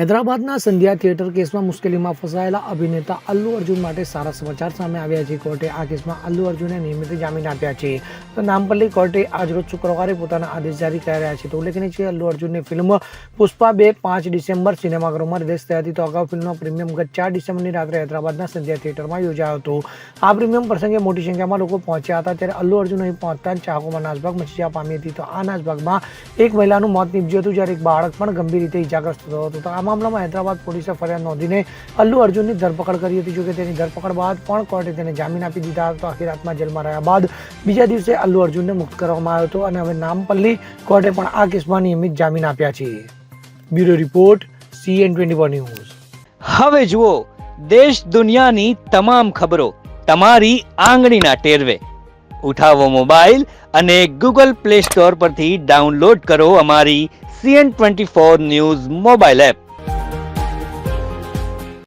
હૈદરાબાદના સંધ્યા theatre કેસમાં મુશ્કેલીમાં ફસાયેલા અભિનેતા અલ્લુ અર્જુન માટે સારા સમાચાર સામે આવ્યા છે. કોર્ટે આ કેસમાં અલ્લુ અર્જુનને નિયમિત જામીન આપ્યા છે. તો નામપલ્લી કોર્ટે આજરોજ શુક્રવારે પોતાના આદેશ જારી કર્યા છે. તો ઉલ્લેખનીય છે, અલ્લુ અર્જુનની ફિલ્મ પુષ્પા 2 5 ડિસેમ્બર સિનેમાઘરોમાં રિલીઝ થઈ હતી. તો અગાઉ ફિલ્મનો પ્રીમિયમ ગત 4 ડિસેમ્બરની રાત્રે હૈદરાબાદના સંધ્યા થિયેટરમાં યોજાયો હતો. આ પ્રીમિયમ પ્રસંગે મોટી સંખ્યામાં લોકો પહોંચ્યા હતા. ત્યારે અલ્લુ અર્જુન અહીં પહોંચતા જ ચાહકોમાં નાસભાગ મચી જવા પામી હતી. તો આ નાસભાગમાં એક મહિલાનું મોત નીપજ્યું હતું, જ્યારે એક બાળક પણ ગંભીર રીતે ઇજાગ્રસ્ત થયો હતો. તો આ મામલામાં હૈદરાબાદ પોલીસે ફરિયાદ નોંધીને અલ્લુ અર્જુનની ધરપકડ કરી હતી. જોકે તેની ધરપકડ બાદ પણ કોર્ટે તેને જામીન આપી દીધા હતા. આખી રાતમાં જેલમાં રહ્યા બાદ બીજા દિવસે અલ્લુ અર્જુનને મુક્ત કરવામાં આવ્યો હતો અને હવે નામપલ્લી કોર્ટે પણ આ કેસમાં નિયમિત જામીન આપ્યા છે. Bureau report, CN24 news. હવે જુઓ દેશ દુનિયાની તમામ ખબરો તમારી આંગળીના ટેરવે. ઉઠાવો મોબાઈલ અને Google Play Store પરથી ડાઉનલોડ કરો અમારી CN24 ન્યૂઝ મોબાઈલ એપ.